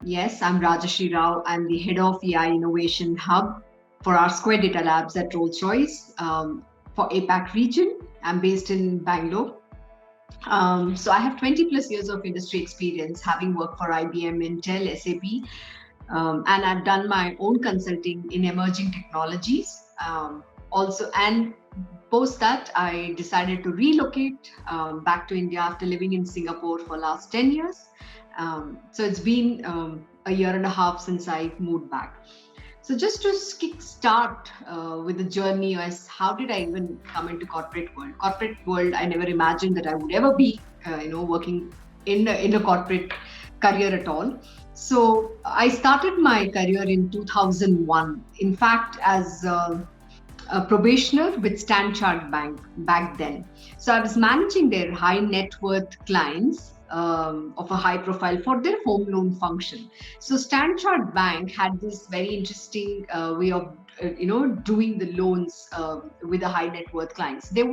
Yes, I'm Rajashree Rao. I'm the head of AI Innovation Hub for our Square Data Labs at Rolls-Royce for APAC region. I'm based in Bangalore. So I have 20 plus years of industry experience, having worked for IBM, Intel, SAP, and I've done my own consulting in emerging technologies. Also, and post that, I decided to relocate back to India after living in Singapore for last 10 years. So it's been a year and a half since I moved back. So just to kick start with the journey as how did I even come into corporate world? Corporate world, I never imagined that I would ever be, working in a corporate career at all. So I started my career in 2001. In fact, as a probationer with Standard Chartered Bank back then. So I was managing their high net worth clients of a high profile for their home loan function. So Standard Chartered Bank had this very interesting way of doing the loans with the high net worth clients. The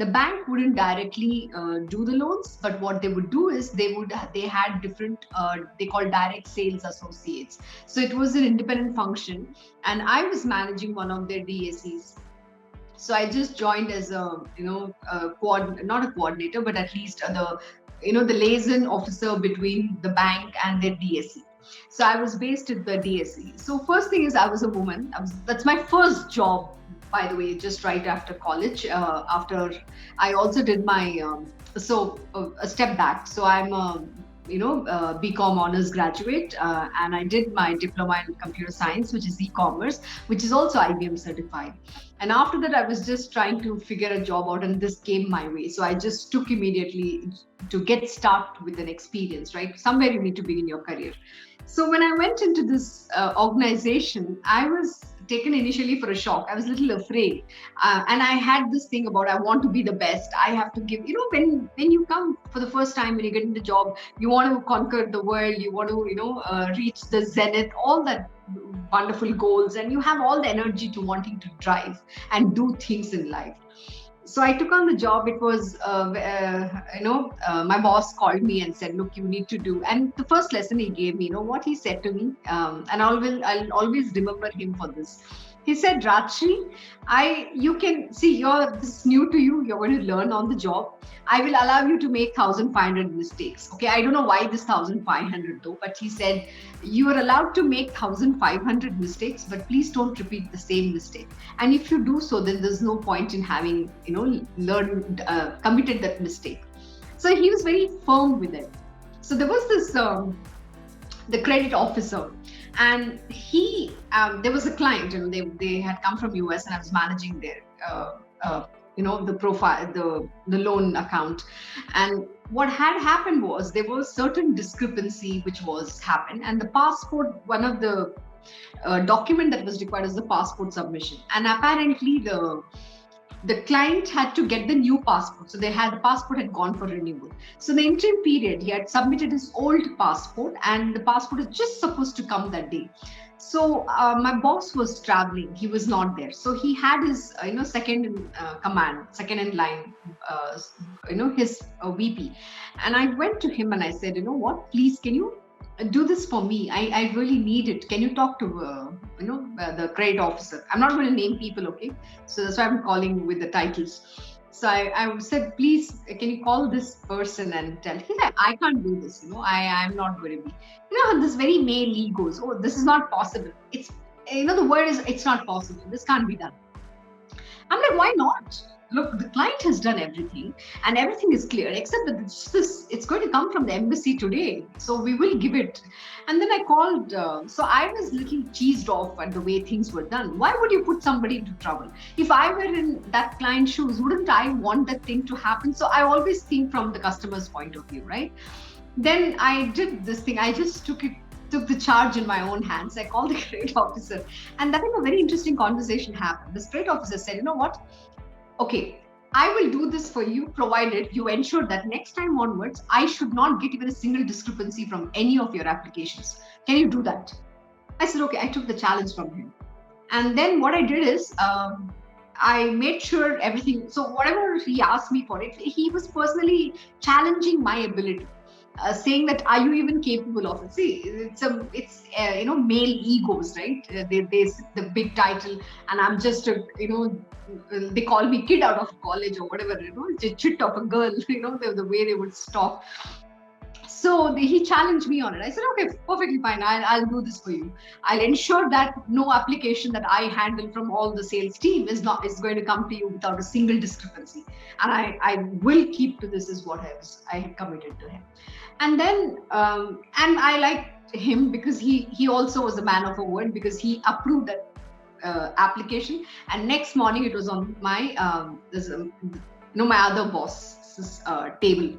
bank wouldn't directly do the loans, but what they would do is they had different they call direct sales associates. So it was an independent function, and I was managing one of their DACs. So I just joined as not a coordinator, but at least the liaison officer between the bank and their DSE. So I was based at the DSE. So first thing is I was a woman. That's my first job, by the way, just right after college. After I also did my a step back. So I'm a BCom honors graduate, and I did my diploma in computer science, which is e-commerce, which is also IBM certified. And after that, I was just trying to figure a job out, and this came my way. So I just took immediately to get started with an experience, right? Somewhere you need to begin your career. So when I went into this organization, I was taken initially for a shock. I was a little afraid, and I had this thing about I want to be the best. I have to give. When you come for the first time, when you get into the job, you want to conquer the world. You want to reach the zenith, all that wonderful goals, and you have all the energy to wanting to drive and do things in life. So I took on the job. It was, my boss called me and said, look, you need to do. And the first lesson he gave me, what he said to me, and I'll always remember him for this. He said, Rajashree, you can see this is new to you. You're going to learn on the job. I will allow you to make 1,500 mistakes. Okay, I don't know why this 1,500 though, but he said you are allowed to make 1,500 mistakes, but please don't repeat the same mistake. And if you do so, then there's no point in having committed that mistake. So he was very firm with it. So there was this the credit officer, and there was a client, they had come from US, and I was managing their the profile, the loan account. And what had happened was there was certain discrepancy which was happened, and the passport, one of the document that was required is the passport submission, and apparently the client had to get the new passport. So the passport had gone for renewal. So the interim period, he had submitted his old passport, and the passport is just supposed to come that day. So my boss was traveling. He was not there. So he had his, second in command, second in line, his VP. And I went to him and I said, what, please, can you do this for me? I really need it. Can you talk to, the credit officer? I'm not going to name people, okay? So that's why I'm calling with the titles. So I said, please, can you call this person and tell him I can't do this, I'm not going to be. This very male egos, oh, this is not possible. It's, the word is, it's not possible. This can't be done. I'm like, why not? Look, the client has done everything and everything is clear, except that it's going to come from the embassy today. So we will give it. And then I called, so I was a little cheesed off at the way things were done. Why would you put somebody into trouble? If I were in that client's shoes, wouldn't I want that thing to happen? So I always think from the customer's point of view, right? Then I did this thing. I just took the charge in my own hands. I called the credit officer, and that time a very interesting conversation happened. The credit officer said, you know what? Okay, I will do this for you, provided you ensure that next time onwards, I should not get even a single discrepancy from any of your applications. Can you do that? I said, okay. I took the challenge from him. And then what I did is, I made sure everything, so whatever he asked me for it, he was personally challenging my ability. saying that, are you even capable of it? See, male egos, right? They the big title, and I'm just a, they call me kid out of college or whatever, a chit of a girl, the way they would stop. So he challenged me on it. I said, okay, perfectly fine. I'll do this for you. I'll ensure that no application that I handle from all the sales team is going to come to you without a single discrepancy. And I will keep to this, is what I had committed to him. And then, and I liked him because he also was a man of a word, because he approved that application. And next morning it was on my, my other boss's table.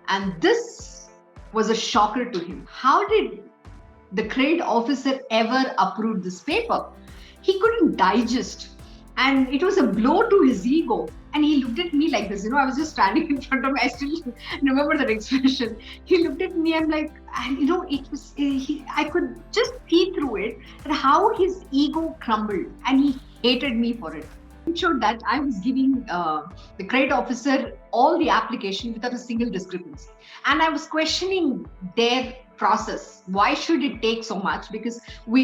And this was a shocker to him. How did the credit officer ever approve this paper? He couldn't digest, and it was a blow to his ego. And he looked at me like this, I was just standing in front of him. I still remember that expression. He looked at me, I'm like, and it was, I could just see through it, that how his ego crumbled, and he hated me for it. Showed that I was giving the credit officer all the application without a single discrepancy, and I was questioning their process. Why should it take so much? Because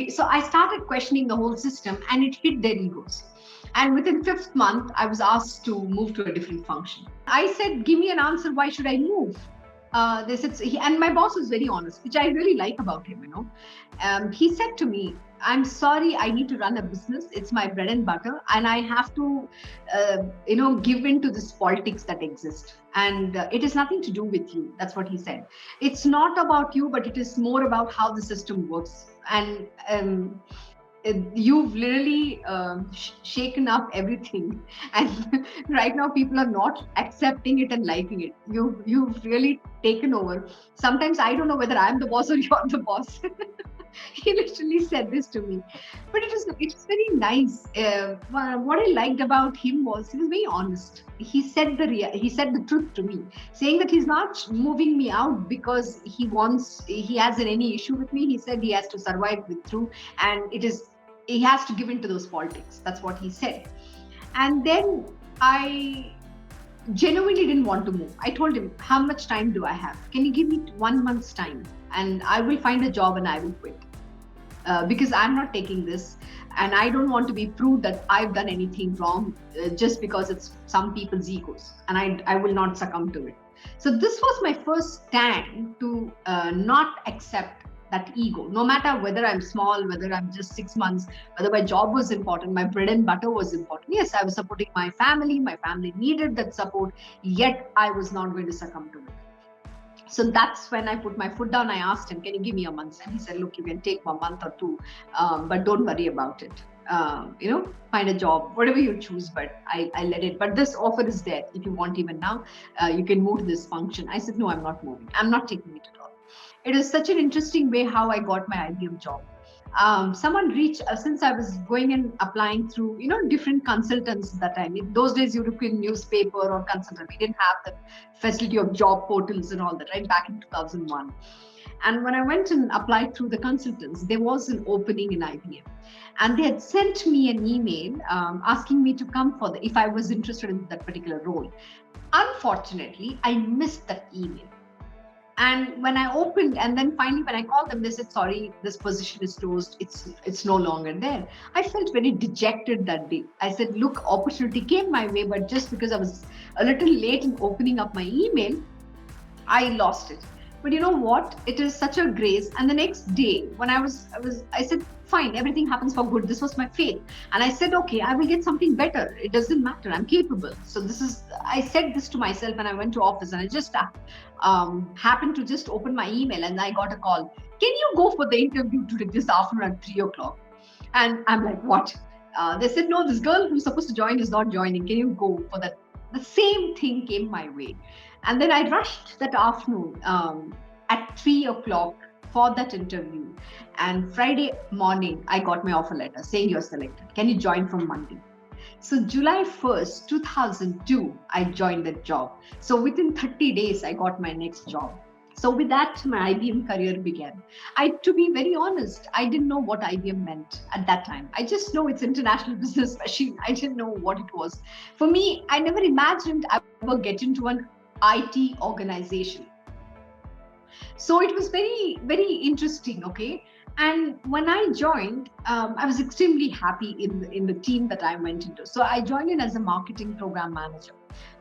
so I started questioning the whole system, and it hit their egos. And within 5th month, I was asked to move to a different function. I said, give me an answer. Why should I move? They said, and my boss was very honest, which I really like about him. He said to me, I'm sorry, I need to run a business. It's my bread and butter, and I have to, give in to this politics that exists. And it has nothing to do with you. That's what he said. It's not about you, but it is more about how the system works. And you've literally shaken up everything, and right now people are not accepting it and liking it. You've really taken over. Sometimes I don't know whether I'm the boss or you're the boss. He literally said this to me, but it's very nice. What I liked about him was he was very honest. He said the truth to me, saying that he's not moving me out because he has any issue with me. He said he has to survive through, and he has to give in to those politics. That's what he said. And then I genuinely didn't want to move. I told him, how much time do I have? Can you give me 1 month's time, and I will find a job and I will quit. Because I'm not taking this, and I don't want to be proved that I've done anything wrong just because it's some people's egos, and I will not succumb to it. So this was my first stand to not accept that ego, no matter whether I'm small, whether I'm just 6 months, whether my job was important, my bread and butter was important. Yes, I was supporting my family needed that support, yet I was not going to succumb to it. So that's when I put my foot down. I asked him, can you give me a month? And he said, look, you can take a month or two, but don't worry about it. Find a job, whatever you choose, but I let it. But this offer is there. If you want even now, you can move to this function. I said, no, I'm not moving. I'm not taking it at all. It is such an interesting way how I got my IBM job. Someone reached, since I was going and applying through, different consultants at that time. In those days, European newspaper or consultant, we didn't have the facility of job portals and all that, right? Back in 2001. And when I went and applied through the consultants, there was an opening in IBM. And they had sent me an email asking me to come if I was interested in that particular role. Unfortunately, I missed that email. And when I opened, and then finally when I called them, they said, sorry, this position is closed. It's no longer there. I felt very dejected that day. I said, look, opportunity came my way, but just because I was a little late in opening up my email, I lost it. But you know what? It is such a grace. And the next day when I said, fine, everything happens for good. This was my faith. And I said, okay, I will get something better. It doesn't matter. I'm capable. So I said this to myself, and I went to office, and I just happened to just open my email, and I got a call. Can you go for the interview today this afternoon at 3:00? And I'm like, what? They said, no, this girl who's supposed to join is not joining. Can you go for that? The same thing came my way. And then I rushed that afternoon at 3:00 for that interview. And Friday morning, I got my offer letter saying you're selected. Can you join from Monday? So July 1st, 2002, I joined that job. So within 30 days, I got my next job. So with that, my IBM career began. To be very honest, I didn't know what IBM meant at that time. I just know it's international business machine. I didn't know what it was. For me, I never imagined I would get into an IT organization. So it was very, very interesting. Okay. And when I joined, I was extremely happy in the team that I went into. So I joined in as a marketing program manager.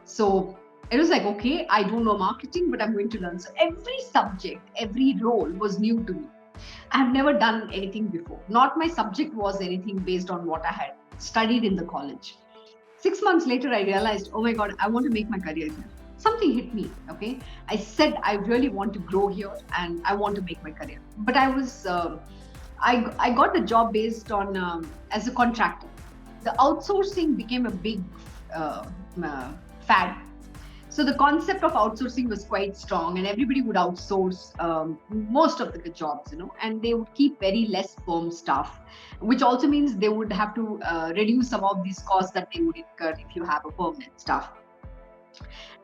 So it was like, okay, I don't know marketing, but I'm going to learn. So every subject, every role was new to me. I've never done anything before. Not my subject was anything based on what I had studied in the college. 6 months later, I realized, oh my God, I want to make my career here. Something hit me. Okay. I said, I really want to grow here and I want to make my career. But I got the job based on as a contractor. The outsourcing became a big uh, fad. So the concept of outsourcing was quite strong, and everybody would outsource most of the jobs, and they would keep very less firm staff, which also means they would have to reduce some of these costs that they would incur if you have a permanent staff.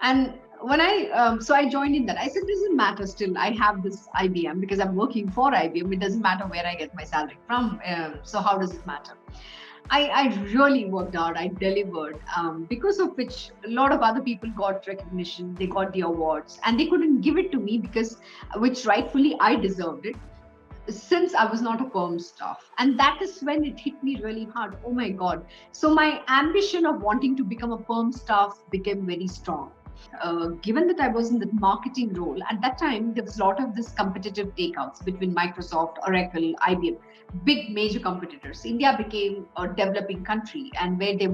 And when so I joined in that. I said, doesn't matter. Still, I have this IBM because I'm working for IBM. It doesn't matter where I get my salary from. So how does it matter? I really worked hard. I delivered, because of which a lot of other people got recognition. They got the awards, and they couldn't give it to me which rightfully I deserved it, since I was not a perm staff. And that is when it hit me really hard. Oh my God. So my ambition of wanting to become a perm staff became very strong. Given that I was in the marketing role, at that time, there was a lot of this competitive takeouts between Microsoft, Oracle, IBM, big major competitors. India became a developing country, and where they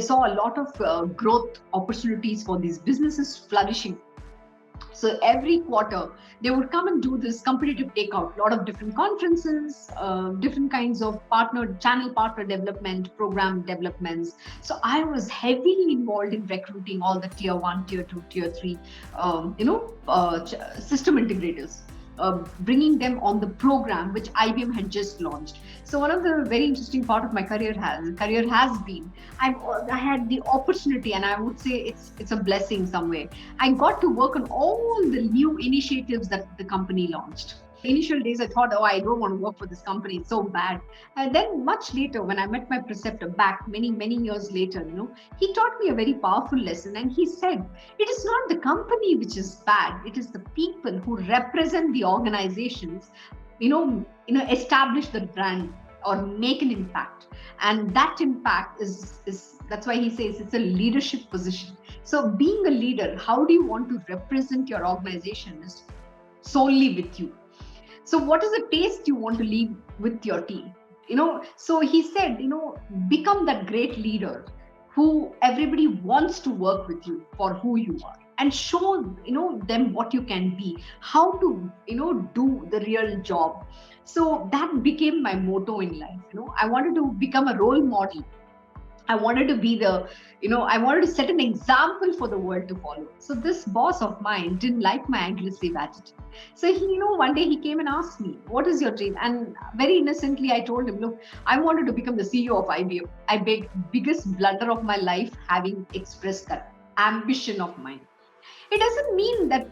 saw a lot of growth opportunities for these businesses flourishing. So every quarter, they would come and do this competitive takeout, a lot of different conferences, different kinds of channel partner development, program developments. So I was heavily involved in recruiting all the tier 1, tier 2, tier 3, system integrators. Bringing them on the program which IBM had just launched. So one of the very interesting part of my career has been I had the opportunity, and I would say it's a blessing somewhere. I got to work on all the new initiatives that the company launched. Initial days, I thought, oh, I don't want to work for this company. It's so bad. And then much later, when I met my preceptor back many, many years later, he taught me a very powerful lesson. And he said, it is not the company which is bad. It is the people who represent the organizations, establish the brand or make an impact. And that impact is that's why he says it's a leadership position. So being a leader, how do you want to represent your organization is solely with you. So what is the taste you want to leave with your team? So he said, become that great leader who everybody wants to work with you for who you are, and show, them what you can be, how to, do the real job. So that became my motto in life. I wanted to become a role model. I wanted to be I wanted to set an example for the world to follow. So this boss of mine didn't like my aggressive attitude. So he, one day he came and asked me, what is your dream? And very innocently, I told him, look, I wanted to become the CEO of IBM. Biggest blunder of my life, having expressed that ambition of mine. It doesn't mean that,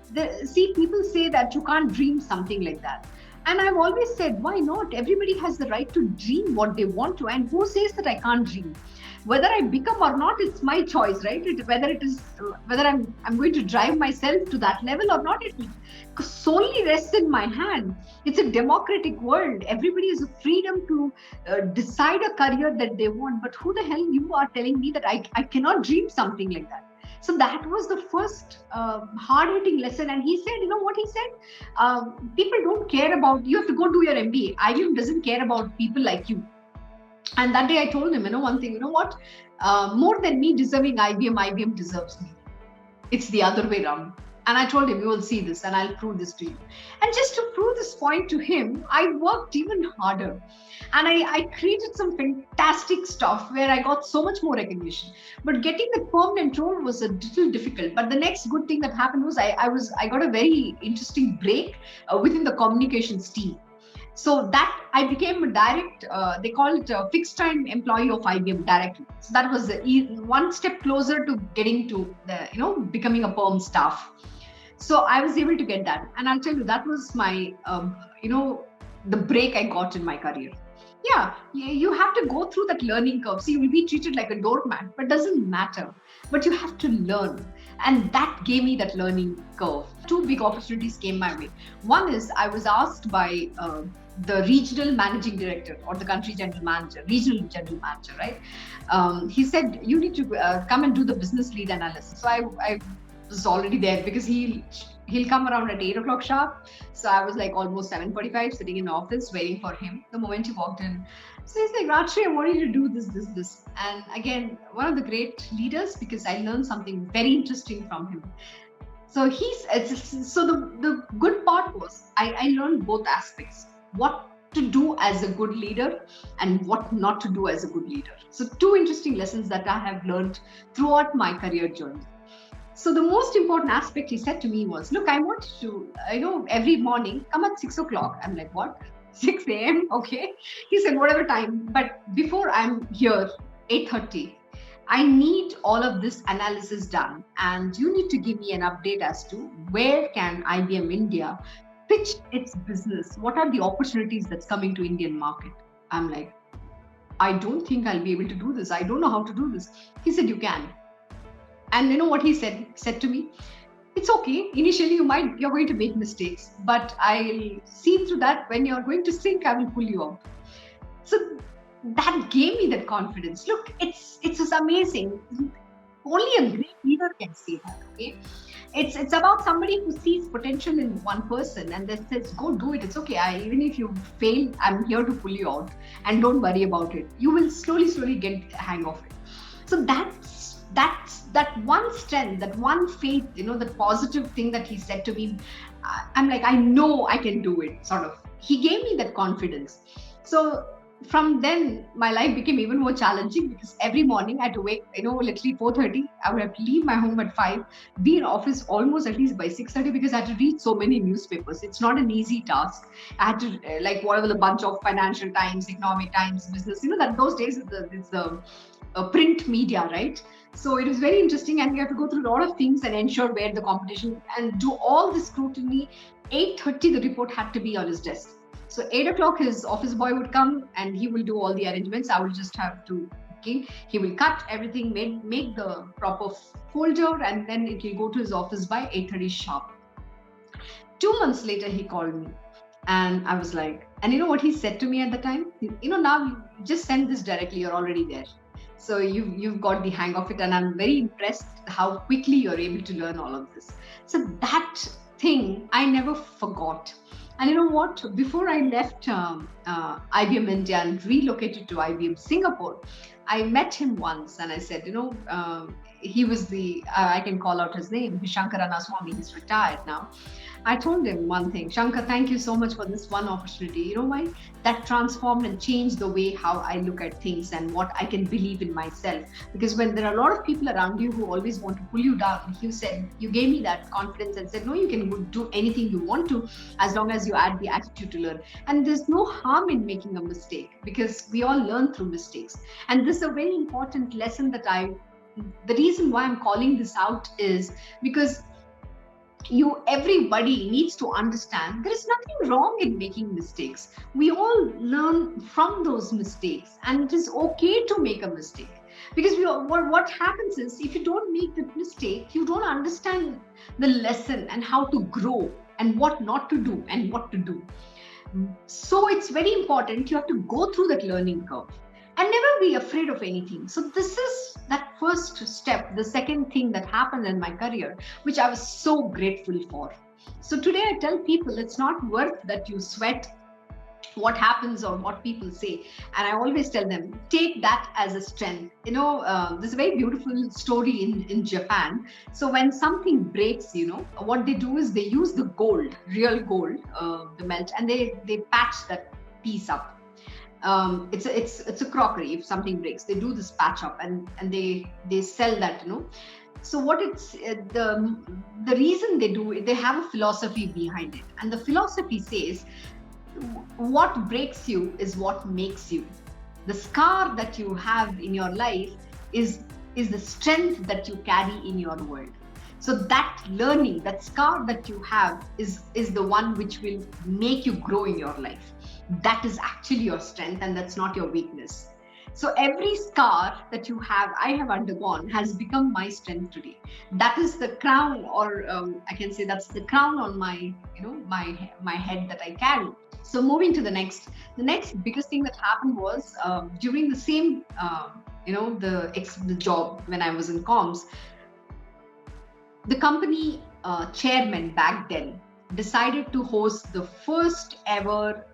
people say that you can't dream something like that. And I've always said, why not? Everybody has the right to dream what they want to. And who says that I can't dream? Whether I become or not, it's my choice, right? Whether I'm going to drive myself to that level or not, it solely rests in my hand. It's a democratic world. Everybody has a freedom to decide a career that they want. But who the hell you are telling me that I cannot dream something like that? So that was the first hard-hitting lesson. And he said, what he said? People don't care about, you have to go do your MBA. IBM doesn't care about people like you. And that day I told him, one thing, what? More than me deserving IBM deserves me. It's the other way around. And I told him, you will see this and I'll prove this to you. And just to prove this point to him, I worked even harder. And I created some fantastic stuff where I got so much more recognition. But getting the permanent role was a little difficult. But the next good thing that happened was I got a very interesting break within the communications team. So that I became a direct, they call it a fixed time employee of IBM directly. So that was one step closer to getting to becoming a perm staff. So I was able to get that. And I'll tell you, that was my, the break I got in my career. Yeah, you have to go through that learning curve. So you will be treated like a doormat, but doesn't matter. but you have to learn. And that gave me that learning curve. Two big opportunities came my way. One is I was asked by the regional managing director or the country general manager, regional general manager, right? He said, you need to come and do the business lead analysis. So I was already there because he'll come around at 8 o'clock sharp. So I was like almost 7:45 sitting in the office waiting for him the moment he walked in. So he's like, Rajashree, I want you to do this. And again, one of the great leaders, because I learned something very interesting from him. So the good part was I learned both aspects. What to do as a good leader and what not to do as a good leader. So two interesting lessons that I have learned throughout my career journey. So the most important aspect he said to me was, look, I want you to, every morning come at 6 o'clock. I'm like, what? 6 a.m. Okay. He said, whatever time. But before I'm here, 8:30, I need all of this analysis done. And you need to give me an update as to where can IBM India pitch its business? What are the opportunities that's coming to Indian market? I'm like, I don't think I'll be able to do this. I don't know how to do this. He said, you can. And you know what he said to me? It's okay. Initially, you're going to make mistakes, but I'll see through that. When you're going to sink, I will pull you out. So that gave me that confidence. Look, it's just amazing. Only a great leader can say that. Okay, it's about somebody who sees potential in one person and then says, "Go do it. It's okay. Even if you fail, I'm here to pull you out, and don't worry about it. You will slowly get the hang of it." So that's that one strength, that one faith, the positive thing that he said to me. I'm like, I know I can do it, sort of. He gave me that confidence. So from then, my life became even more challenging because every morning I had to wake, literally 4:30. I would have to leave my home at 5, be in office almost at least by 6:30 because I had to read so many newspapers. It's not an easy task. I had to, whatever the bunch of Financial Times, Economic Times, Business, that those days it's the print media, right? So it was very interesting, and you have to go through a lot of things and ensure where the competition and do all the scrutiny. 8:30, the report had to be on his desk. So 8 o'clock, his office boy would come and he will do all the arrangements. I will just have to, he will cut everything, make the proper folder, and then it will go to his office by 8:30 sharp. 2 months later, he called me. And I was like, and you know what he said to me at the time? Now you just send this directly, you're already there. So you've got the hang of it, and I'm very impressed how quickly you're able to learn all of this. So that thing I never forgot. And you know what? Before I left IBM India and relocated to IBM Singapore, I met him once, and I said, he was I can call out his name, Shankar Ranaswamy. He's retired now. I told him one thing, Shankar, thank you so much for this one opportunity. You know why? That transformed and changed the way how I look at things and what I can believe in myself. Because when there are a lot of people around you who always want to pull you down, you gave me that confidence and said, no, you can do anything you want to as long as you add the attitude to learn. And there's no harm in making a mistake because we all learn through mistakes. And this is a very important lesson the reason why I'm calling this out is because everybody needs to understand there is nothing wrong in making mistakes. We all learn from those mistakes, and it is okay to make a mistake. Because what happens is, if you don't make the mistake, you don't understand the lesson and how to grow and what not to do and what to do. So it's very important. You have to go through that learning curve and never be afraid of anything. So this is that first step, the second thing that happened in my career, which I was so grateful for. So today I tell people it's not worth that you sweat what happens or what people say. And I always tell them, take that as a strength. There's a very beautiful story in Japan. So when something breaks, what they do is they use the gold, real gold, the melt, and they patch that piece up. It's a crockery. If something breaks, they do this patch up and they sell that, So what it's the reason they do it, they have a philosophy behind it, and the philosophy says, what breaks you is what makes you. The scar that you have in your life is the strength that you carry in your world. So that learning, that scar that you have is the one which will make you grow in your life. That is actually your strength, and that's not your weakness. So every scar that I have undergone, has become my strength today. That is the crown, or I can say that's the crown on my, my head that I carry. So moving to the next biggest thing that happened was during the same, the job when I was in comms, the company chairman back then decided to host the first ever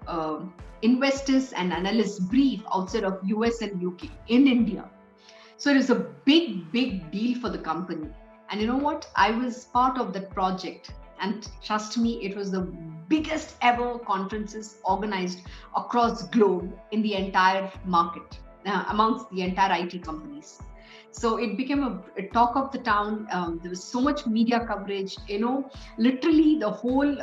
investors and analysts brief outside of US and UK in India. So it was a big, big deal for the company. And you know what? I was part of that project. And trust me, it was the biggest ever conferences organized across globe in the entire market, amongst the entire IT companies. So it became a talk of the town. There was so much media coverage, literally the whole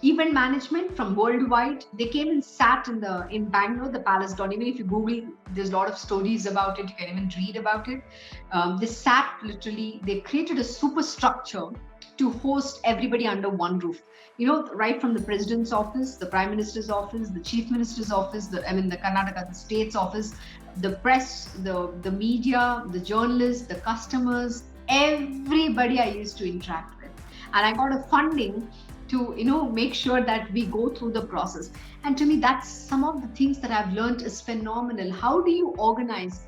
event management from worldwide. They came and sat in Bangalore, the Palace Dawn. Even if you Google, there's a lot of stories about it. You can even read about it. They sat literally, they created a superstructure to host everybody under one roof. Right from the president's office, the prime minister's office, the chief minister's office, the Karnataka, the state's office, the press, the media, the journalists, the customers, everybody I used to interact with. And I got a funding to make sure that we go through the process. And to me, that's some of the things that I've learned is phenomenal. How do you organize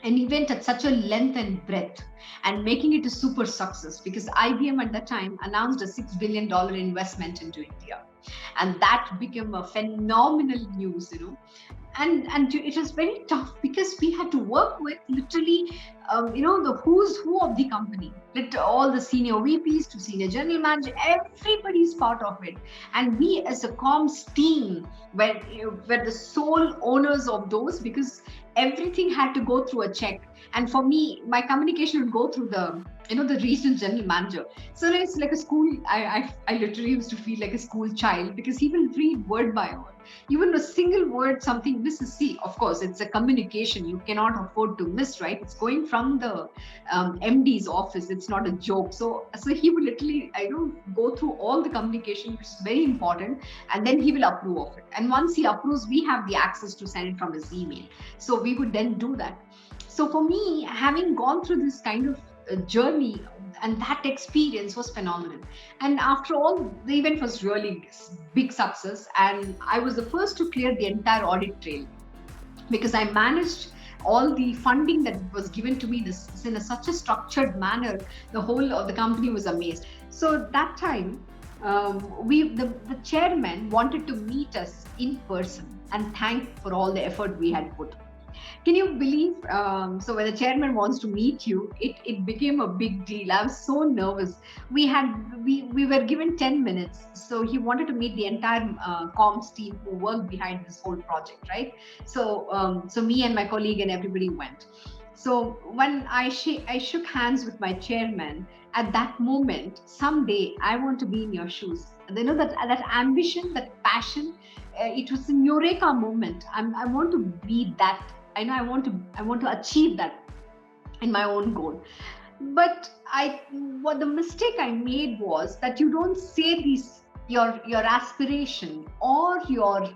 an event at such a length and breadth and making it a super success? Because IBM at that time announced a $6 billion investment into India, and that became a phenomenal news, and it was very tough because we had to work with literally the who's who of the company, all the senior VPs to senior general manager, everybody's part of it. And we as a comms team were the sole owners of those, because everything had to go through a check. And for me, my communication would go through the regional general manager. So it's like a school. I literally used to feel like a school child, because he will read word by word. Even a single word, something misses. See, of course, it's a communication. You cannot afford to miss, right? It's going from the MD's office. It's not a joke. So he would literally, go through all the communication, which is very important, and then he will approve of it. And once he approves, we have the access to send it from his email. So we would then do that. So for me, having gone through this kind of journey, and that experience was phenomenal. And after all, the event was really big success, and I was the first to clear the entire audit trail, because I managed all the funding that was given to me this in such a structured manner. The whole of the company was amazed. So that time, the chairman wanted to meet us in person and thank for all the effort we had put. Can you believe? So when the chairman wants to meet you, it became a big deal. I was so nervous. We were given 10 minutes. So he wanted to meet the entire comms team who worked behind this whole project, right? So me and my colleague and everybody went. So when I shook hands with my chairman, at that moment, someday I want to be in your shoes. They know that ambition, that passion, it was a eureka moment. I want to be that. I know I want to achieve that in my own goal. But what the mistake I made was that you don't say your aspiration or your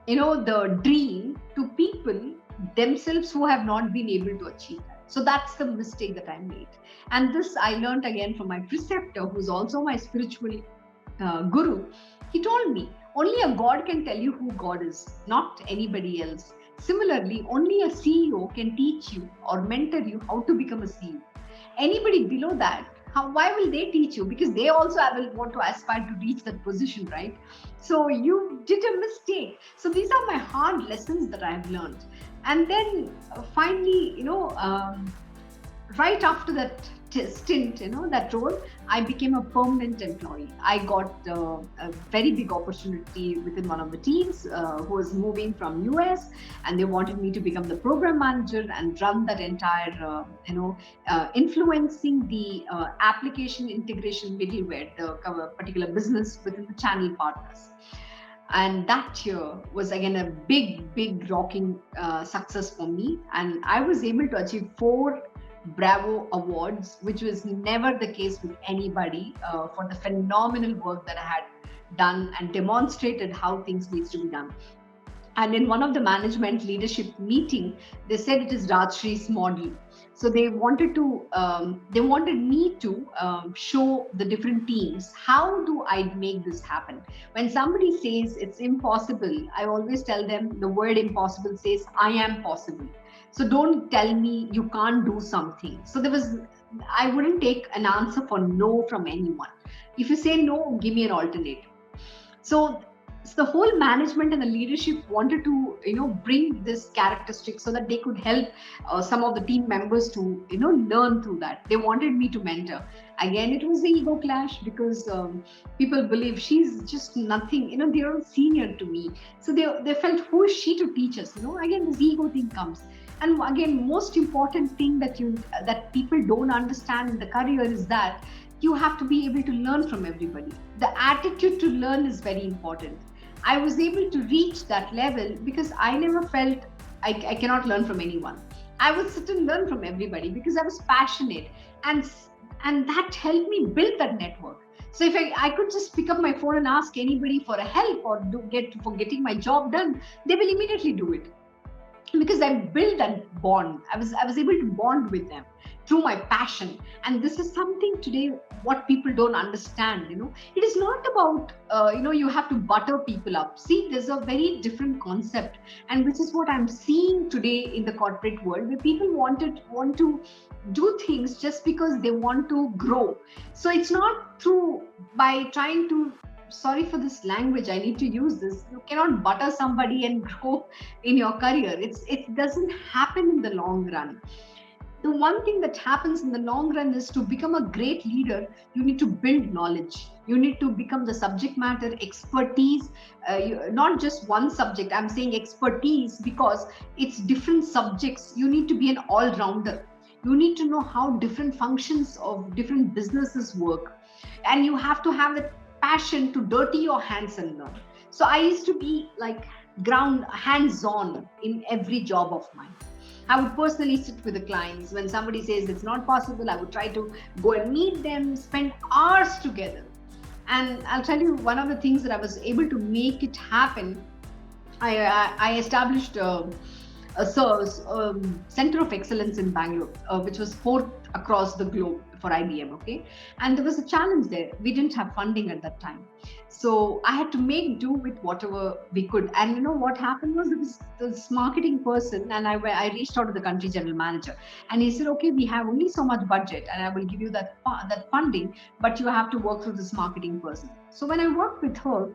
the dream to people themselves who have not been able to achieve that. So that's the mistake that I made. And this I learned again from my preceptor, who's also my spiritual guru. He told me, only a God can tell you who God is, not anybody else. Similarly, only a CEO can teach you or mentor you how to become a CEO. Anybody below that, why will they teach you? Because they also will want to aspire to reach that position, right? So you did a mistake. So these are my hard lessons that I've learned. And then finally, right after that stint, that role, I became a permanent employee. I got a very big opportunity within one of the teams who was moving from US, and they wanted me to become the program manager and run that entire, influencing the application integration middleware, the particular business within the channel partners. And that year was again a big rocking success for me. And I was able to achieve 4 Bravo Awards, which was never the case with anybody, for the phenomenal work that I had done and demonstrated how things needs to be done. And in one of the management leadership meeting, they said it is Rajshree's model. So they wanted me to show the different teams, how do I make this happen? When somebody says it's impossible, I always tell them the word impossible says I am possible. So don't tell me you can't do something. So I wouldn't take an answer for no from anyone. If you say no, give me an alternative. So the whole management and the leadership wanted to bring this characteristic so that they could help some of the team members to learn through that. They wanted me to mentor. Again, it was the ego clash, because people believe she's just nothing, they're all senior to me, so they felt, who is she to teach us? Again, this ego thing comes. And again, most important thing that people don't understand in the career is that you have to be able to learn from everybody. The attitude to learn is very important. I was able to reach that level because I never felt I cannot learn from anyone. I would sit and learn from everybody because I was passionate, and that helped me build that network. So if I could just pick up my phone and ask anybody for a help or for getting my job done, they will immediately do it, because I built that bond. I was able to bond with them through my passion. And this is something today what people don't understand. It is not about you have to butter people up. See, there's a very different concept, and which is what I'm seeing today in the corporate world, where people want to do things just because they want to grow. So it's not by trying to, sorry for this language, I need to use this, you cannot butter somebody and grow in your career. It doesn't happen in the long run. The one thing that happens in the long run is, to become a great leader, you need to build knowledge. You need to become the subject matter expertise, not just one subject. I'm saying expertise because it's different subjects. You need to be an all-rounder. You need to know how different functions of different businesses work. And you have to have the passion to dirty your hands and learn. So I used to be like hands-on in every job of mine. I would personally sit with the clients. When somebody says it's not possible, I would try to go and meet them, spend hours together. And I'll tell you, one of the things that I was able to make it happen, I established a center of excellence in Bangalore, which was fourth across the globe for IBM. Okay, and there was a challenge there. We didn't have funding at that time, so I had to make do with whatever we could. And what happened was, there was this marketing person, and I reached out to the country general manager, and he said, okay, we have only so much budget, and I will give you that funding, but you have to work through this marketing person. So when I worked with her,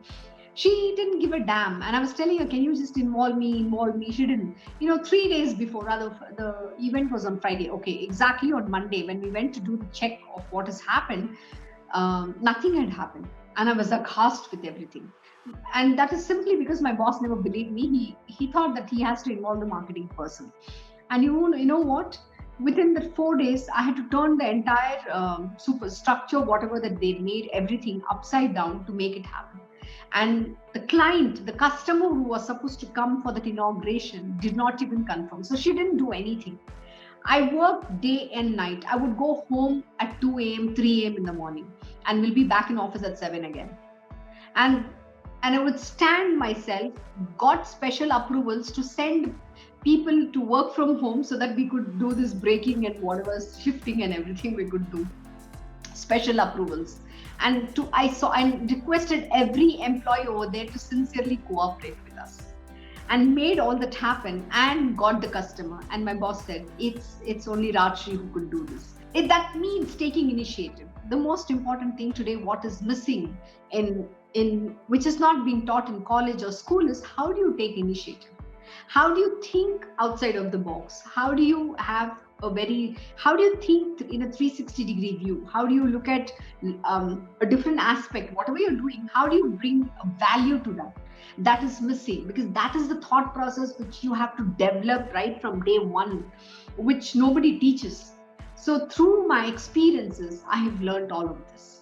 she didn't give a damn. And I was telling her, can you just involve me? She didn't. 3 days before, rather, the event was on Friday. Okay, exactly on Monday, when we went to do the check of what has happened, nothing had happened. And I was aghast with everything. And that is simply because my boss never believed me. He thought that he has to involve the marketing person. And you know what? Within the 4 days, I had to turn the entire superstructure, whatever that they made, everything upside down to make it happen. And the client, the customer who was supposed to come for that inauguration, did not even confirm. So she didn't do anything. I worked day and night. I would go home at 2 a.m., 3 a.m. in the morning, and will be back in office at 7 again. And I would stand myself, got special approvals to send people to work from home so that we could do this breaking and whatever shifting and everything we could do. Special approvals. And I requested every employee over there to sincerely cooperate with us, and made all that happen and got the customer. And my boss said, it's only Rajashree who could do this. That means taking initiative. The most important thing today, what is missing in which is not being taught in college or school, is how do you take initiative? How do you think outside of the box? How do you think in a 360-degree view? How do you look at a different aspect? Whatever you're doing, how do you bring a value to that? That is missing, because that is the thought process which you have to develop right from day one, which nobody teaches. So through my experiences, I have learned all of this.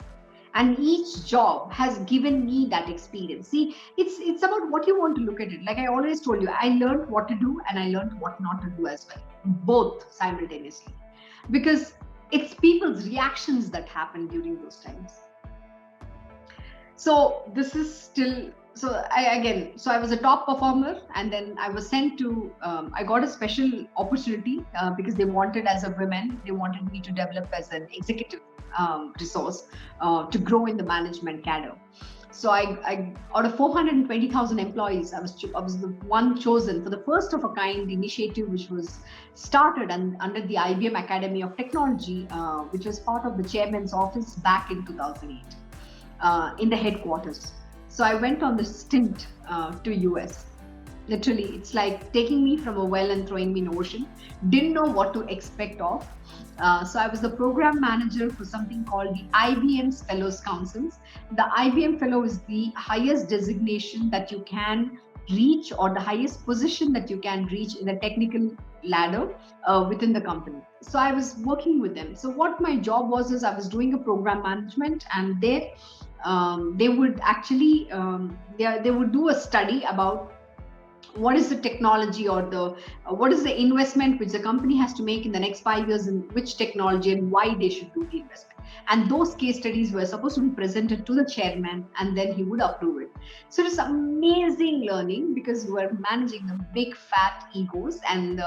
And each job has given me that experience. See, it's about what you want to look at it. Like I always told you, I learned what to do and I learned what not to do as well, both simultaneously. Because it's people's reactions that happen during those times. So this is still So I was a top performer, and then I was sent to. I got a special opportunity because they wanted, as a woman, they wanted me to develop as an executive resource to grow in the management cadre. So I out of 420,000 employees, I was the one chosen for the first of a kind initiative, which was started and under the IBM Academy of Technology, which was part of the chairman's office back in 2008 in the headquarters. So I went on this stint to US. Literally, it's like taking me from a well and throwing me in the ocean. Didn't know what to expect of. So I was the program manager for something called the IBM's Fellows Councils. The IBM Fellow is the highest designation that you can reach, or the highest position that you can reach in the technical ladder within the company. So I was working with them. So what my job was is I was doing a program management, and there they would actually they would do a study about what is the technology, or the what is the investment which the company has to make in the next 5 years in which technology, and why they should do the investment. And those case studies were supposed to be presented to the chairman, and then he would approve it. So it was amazing learning, because we were managing the big fat egos, and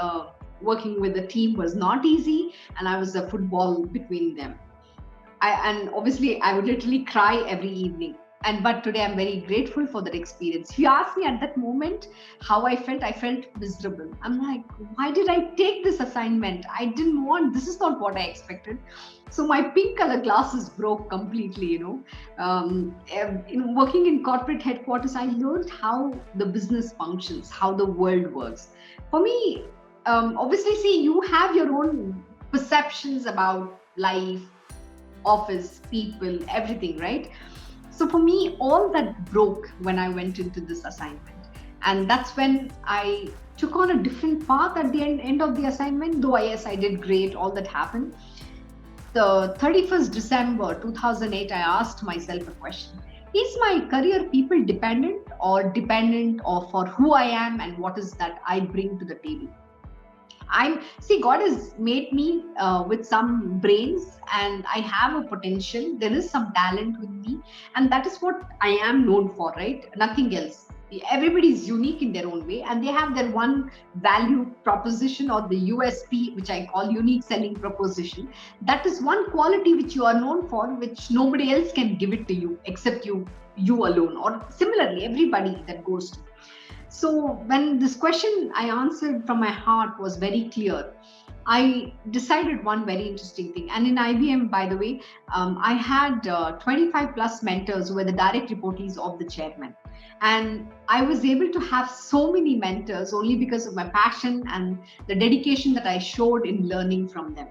working with the team was not easy, and I was a football between them. And obviously I would literally cry every evening. But today I'm very grateful for that experience. If you ask me at that moment how I felt miserable. I'm like, why did I take this assignment? I didn't want, this is not what I expected. So my pink color glasses broke completely, working in corporate headquarters, I learned how the business functions, how the world works. For me, obviously, see, you have your own perceptions about life, office, people, everything, right? So for me, all that broke when I went into this assignment. And that's when I took on a different path at the end of the assignment, though yes, I did great, all that happened. The 31st December 2008, I asked myself a question. Is my career people dependent, or dependent for who I am and what is that I bring to the table? God has made me with some brains, and I have a potential. There is some talent with me, and that is what I am known for, right? Nothing else. Everybody is unique in their own way, and they have their one value proposition, or the USP, which I call unique selling proposition. That is one quality which you are known for, which nobody else can give it to you except you alone, or similarly everybody that goes to. So when this question I answered from my heart was very clear, I decided one very interesting thing. And in IBM, by the way, I had 25 plus mentors who were the direct reportees of the chairman. And I was able to have so many mentors only because of my passion and the dedication that I showed in learning from them.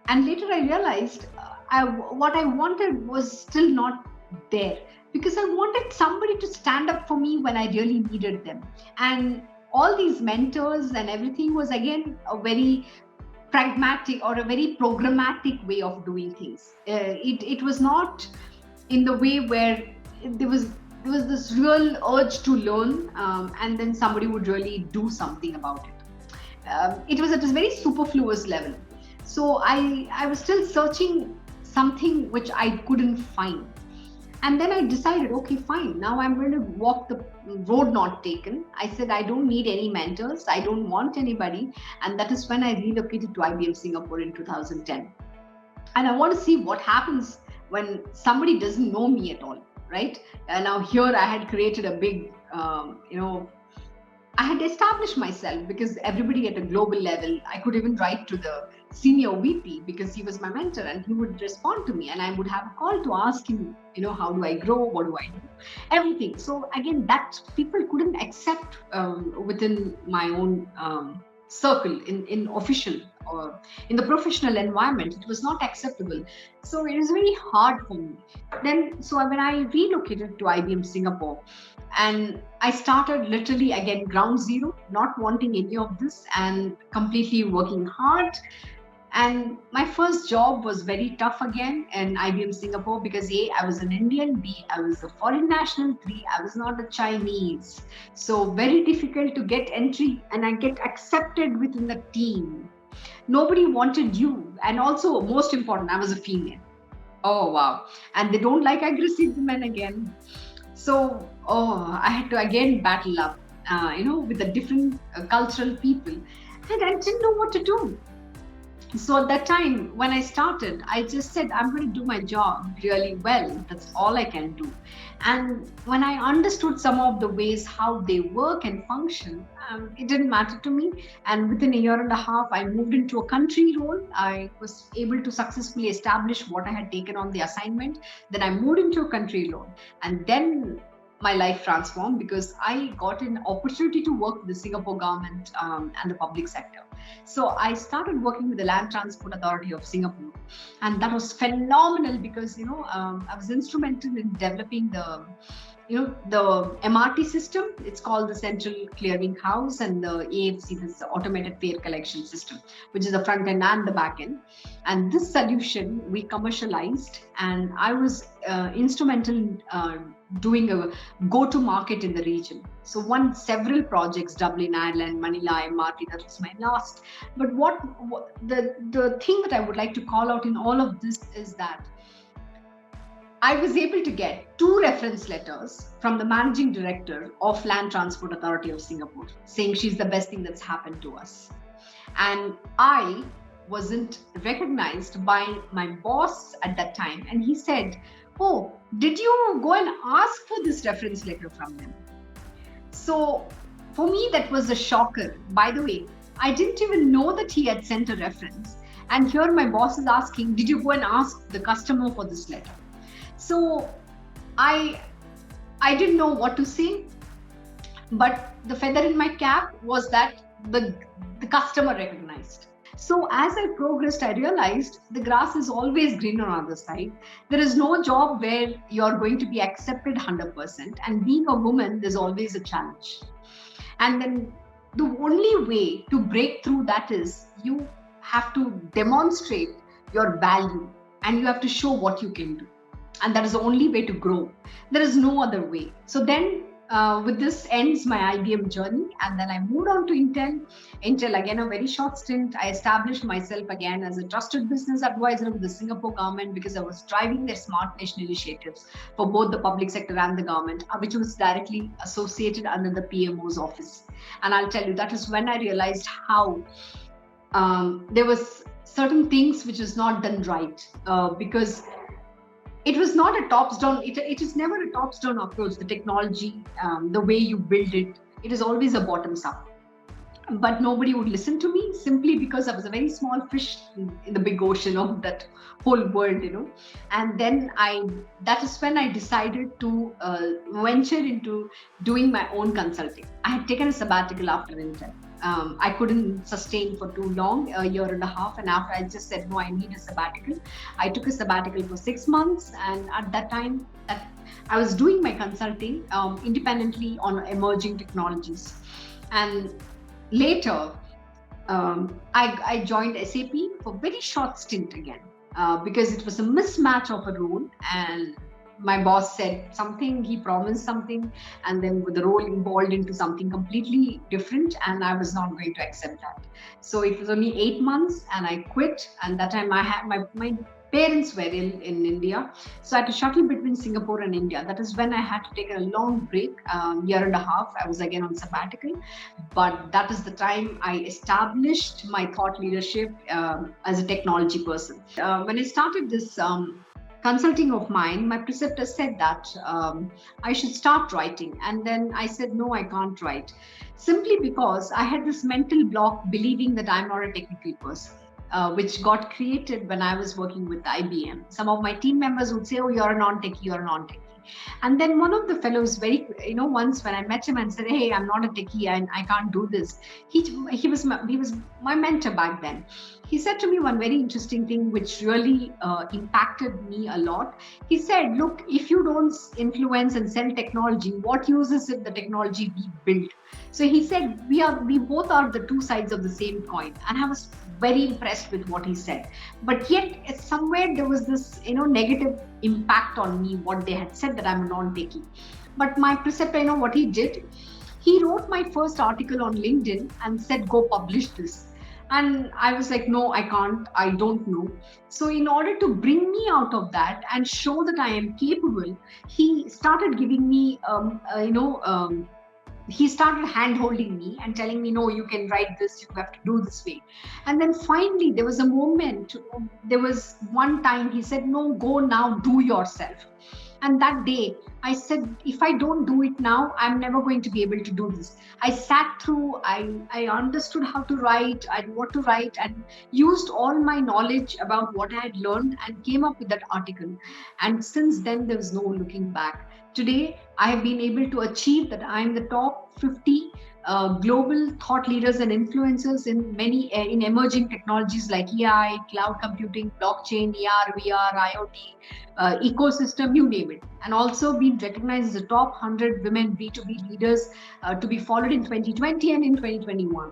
And later I realized what I wanted was still not there, because I wanted somebody to stand up for me when I really needed them. And all these mentors and everything was again a very pragmatic or a very programmatic way of doing things. It was not in the way where there was this real urge to learn, and then somebody would really do something about it. It was at a very superfluous level. So I was still searching something which I couldn't find. And then I decided, okay, fine. Now I'm going to walk the road not taken. I said, I don't need any mentors. I don't want anybody. And that is when I relocated to IBM Singapore in 2010. And I want to see what happens when somebody doesn't know me at all, right? And now here I had created a big, I had established myself, because everybody at a global level, I could even write to the senior VP, because he was my mentor, and he would respond to me, and I would have a call to ask him, how do I grow? What do I do? Everything. So again, that people couldn't accept within my own circle in official or in the professional environment. It was not acceptable. So it was very hard for me. So when I relocated to IBM Singapore, and I started literally again ground zero, not wanting any of this and completely working hard. And my first job was very tough again in IBM Singapore, because A, I was an Indian, B, I was a foreign national, 3, I was not a Chinese. So very difficult to get entry and I get accepted within the team. Nobody wanted you. And also, most important, I was a female. Oh, wow. And they don't like aggressive women again. So Oh, I had to again battle up, with the different cultural people, and I didn't know what to do. So at that time, when I started, I just said, I'm going to do my job really well. That's all I can do. And when I understood some of the ways how they work and function, it didn't matter to me. And within a year and a half, I moved into a country role. I was able to successfully establish what I had taken on the assignment. Then I moved into a country role. And then my life transformed because I got an opportunity to work with the Singapore government and the public sector. So I started working with the Land Transport Authority of Singapore, and that was phenomenal because I was instrumental in developing the MRT system. It's called the Central Clearing House, and the AFC, this automated fare collection system, which is the front end and the back end. And this solution we commercialized, and I was instrumental in doing a go-to market in the region. So won several projects, Dublin, Ireland, Manila, MRT, that was my last. But what the thing that I would like to call out in all of this is that I was able to get 2 reference letters from the managing director of Land Transport Authority of Singapore, saying she's the best thing that's happened to us. And I wasn't recognized by my boss at that time. And he said, oh, did you go and ask for this reference letter from them? So for me, that was a shocker. By the way, I didn't even know that he had sent a reference. And here my boss is asking, did you go and ask the customer for this letter? So I didn't know what to say, but the feather in my cap was that the customer recognized. So as I progressed, I realized the grass is always greener on the other side. There is no job where you're going to be accepted 100%. And being a woman, there's always a challenge. And then the only way to break through that is you have to demonstrate your value and you have to show what you can do. And that is the only way to grow. There is no other way. So then with this ends my IBM journey. And then I moved on to Intel. Intel, again, a very short stint. I established myself again as a trusted business advisor with the Singapore government because I was driving their Smart Nation initiatives for both the public sector and the government, which was directly associated under the PMO's office. And I'll tell you, that is when I realized how there was certain things which is not done right because it was not a tops-down, it is never a tops-down approach, the technology, the way you build it, it is always a bottoms-up. But nobody would listen to me simply because I was a very small fish in the big ocean of that whole world, And then that is when I decided to venture into doing my own consulting. I had taken a sabbatical after Intel. I couldn't sustain for too long, a year and a half. And after I just said, no, I need a sabbatical. I took a sabbatical for 6 months. And at that time, I was doing my consulting independently on emerging technologies. And later, I joined SAP for a very short stint again because it was a mismatch of a role. And my boss said something, he promised something, and then the role evolved into something completely different, and I was not going to accept that. So it was only 8 months and I quit. And that time I had my parents were in India. So I had to shuttle between Singapore and India. That is when I had to take a long break, year and a half. I was again on sabbatical. But that is the time I established my thought leadership as a technology person. When I started this consulting of mine, my preceptor said that I should start writing. And then I said, no, I can't write. Simply because I had this mental block believing that I'm not a technical person. Which got created when I was working with IBM. Some of my team members would say, oh, you're a non-techie, you're a non-techie. And then one of the fellows once when I met him and said, hey, I'm not a techie and I can't do this. He was my mentor back then. He said to me one very interesting thing, which really impacted me a lot. He said, look, if you don't influence and sell technology, what use is it the technology we build? So he said, we both are the two sides of the same coin. And I was very impressed with what he said. But yet somewhere there was this, negative impact on me, what they had said that I'm a non-techie. But my preceptor, what he did, he wrote my first article on LinkedIn and said, go publish this. And I was like, no, I can't, I don't know. So in order to bring me out of that and show that I am capable, he started giving me, he started hand holding me and telling me, no, you can write this, you have to do this way. And then finally, there was a moment, there was one time he said, no, go now, do yourself. And that day, I said, if I don't do it now, I'm never going to be able to do this. I sat through, I understood how to write and what to write, and used all my knowledge about what I had learned and came up with that article. And since then, there was no looking back. Today, I have been able to achieve that I'm the top 50 global thought leaders and influencers in many in emerging technologies like AI, cloud computing, blockchain, AR, VR, IoT, ecosystem, you name it. And also been recognized as the top 100 women B2B leaders to be followed in 2020 and in 2021.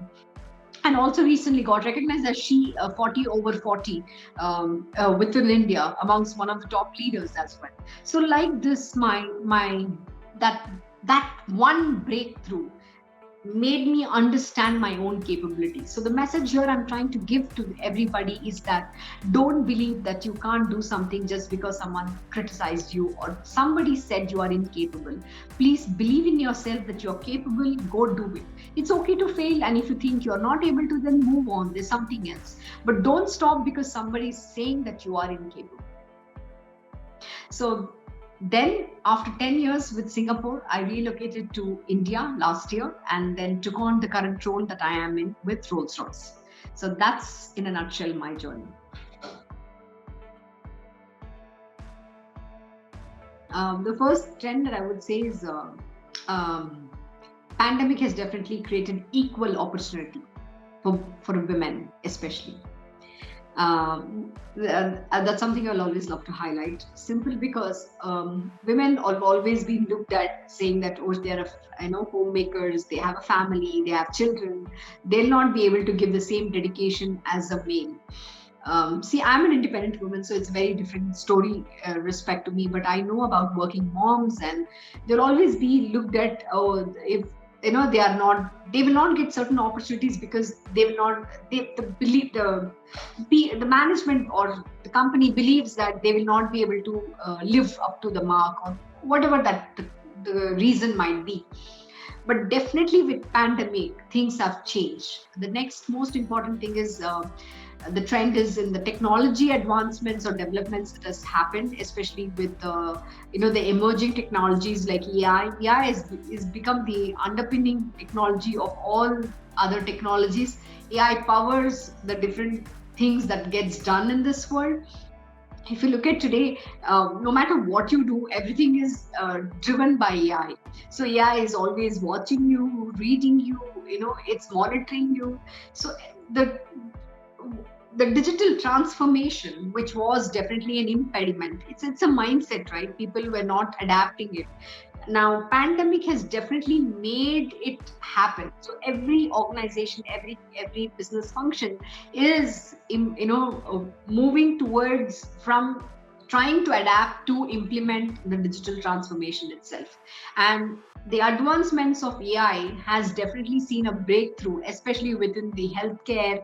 And also recently got recognized as she 40 over 40 within India amongst one of the top leaders as well. So like this, that one breakthrough made me understand my own capabilities. So the message here I'm trying to give to everybody is that don't believe that you can't do something just because someone criticized you or somebody said you are incapable. Please believe in yourself that you're capable, go do it. It's okay to fail, and if you think you're not able to, then move on, there's something else. But don't stop because somebody is saying that you are incapable. So then after 10 years with Singapore, I relocated to India last year and then took on the current role that I am in with Rolls-Royce. So that's in a nutshell my journey. The first trend that I would say is pandemic has definitely created equal opportunity for women especially. That's something I'll always love to highlight. Simple because women have always been looked at saying that, oh, they're homemakers, they have a family, they have children, they'll not be able to give the same dedication as a male. See, I'm an independent woman, so it's a very different story respect to me. But I know about working moms, and they'll always be looked at. Oh, if they will not get certain opportunities because they will not. The management or the company believes that they will not be able to live up to the mark or whatever that the reason might be. But definitely with pandemic, things have changed. The next most important thing is the trend is in the technology advancements or developments that has happened, especially with the emerging technologies like AI. AI is become the underpinning technology of all other technologies. AI powers the different things that gets done in this world. If you look at today, no matter what you do, everything is driven by AI. So AI is always watching you, reading you, it's monitoring you. So the digital transformation, which was definitely an impediment, it's a mindset, right? People were not adapting it. Now, pandemic has definitely made it happen. So every organization, every business function is, moving towards from trying to adapt to implement the digital transformation itself. And the advancements of AI has definitely seen a breakthrough, especially within the healthcare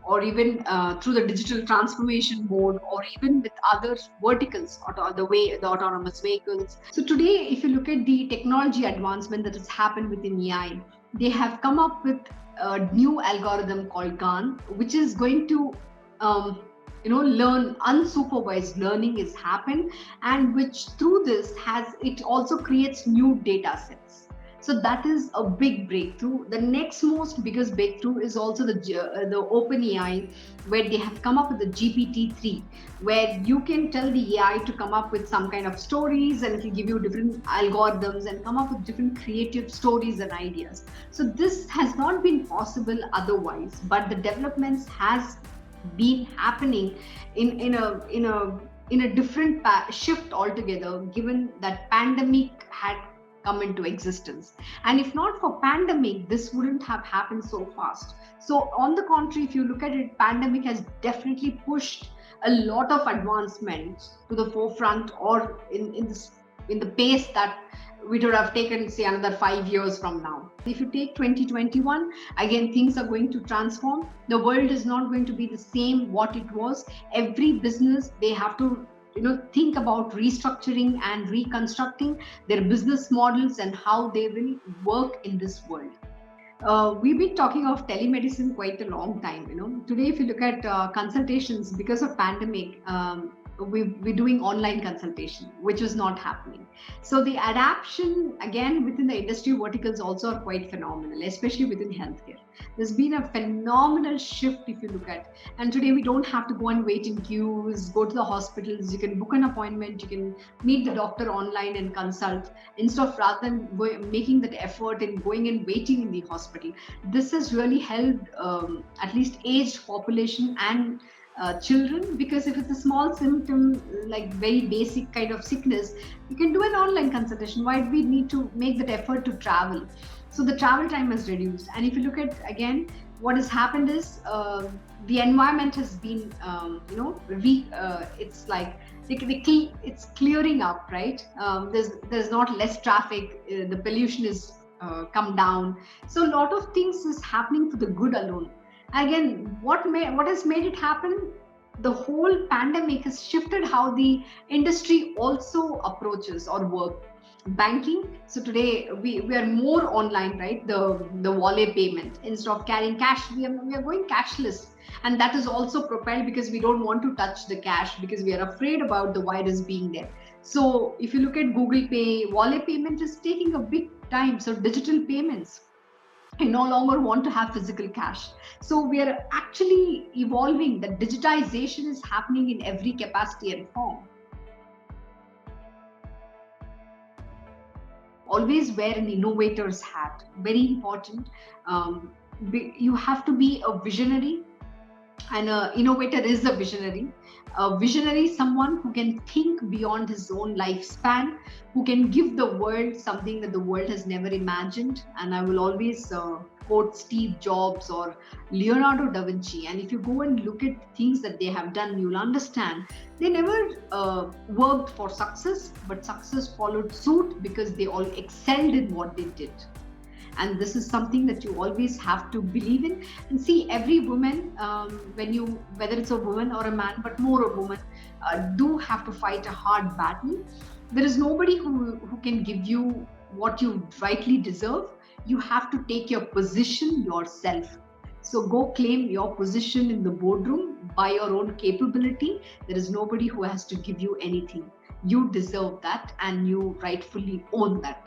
or even through the digital transformation mode, or even with other verticals, or the autonomous vehicles. So today, if you look at the technology advancement that has happened within AI, they have come up with a new algorithm called GAN, which is going to learn, unsupervised learning is happened, and which through this it also creates new data sets. So that is a big breakthrough. The next most biggest breakthrough is also the OpenAI, where they have come up with the GPT-3, where you can tell the AI to come up with some kind of stories, and it will give you different algorithms and come up with different creative stories and ideas. So this has not been possible otherwise, but the developments has been happening in a different shift altogether, given that pandemic had come into existence. And if not for pandemic, this wouldn't have happened so fast. So on the contrary, if you look at it, pandemic has definitely pushed a lot of advancements to the forefront, or in the pace that we would have taken, say, another 5 years from now. If you take 2021, again, things are going to transform. The world is not going to be the same what it was. Every business, they have to think about restructuring and reconstructing their business models and how they will work in this world. We've been talking of telemedicine quite a long time. Today, if you look at consultations, because of pandemic, we're doing online consultation, which was not happening. So the adaptation again within the industry verticals also are quite phenomenal, especially within healthcare. There's been a phenomenal shift if you look at, and today we don't have to go and wait in queues, go to the hospitals. You can book an appointment, you can meet the doctor online and consult instead of rather than making that effort and going and waiting in the hospital. This has really helped at least aged population and children, because if it's a small symptom like very basic kind of sickness, you can do an online consultation. Why do we need to make that effort to travel? So the travel time has reduced. And if you look at again, what has happened is the environment has been it's like it's clearing up, right? There's not less traffic, the pollution is come down. So a lot of things is happening for the good alone. Again, what has made it happen? The whole pandemic has shifted how the industry also approaches or work. Banking. So today we are more online, right? The wallet payment, instead of carrying cash, we are going cashless, and that is also propelled because we don't want to touch the cash because we are afraid about the virus being there. So if you look at Google Pay, wallet payment is taking a big time. So digital payments, I no longer want to have physical cash. So we are actually evolving. The digitization is happening in every capacity and form. Always wear an innovator's hat. Very important. You have to be a visionary, and an innovator is a visionary. A visionary is someone who can think beyond his own lifespan, who can give the world something that the world has never imagined. And I will always quote Steve Jobs or Leonardo da Vinci. And if you go and look at things that they have done, you'll understand they never worked for success, but success followed suit because they all excelled in what they did. And this is something that you always have to believe in. And see, every woman, whether it's a woman or a man, but more a woman, do have to fight a hard battle. There is nobody who can give you what you rightly deserve. You have to take your position yourself. So go claim your position in the boardroom by your own capability. There is nobody who has to give you anything. You deserve that, and you rightfully own that.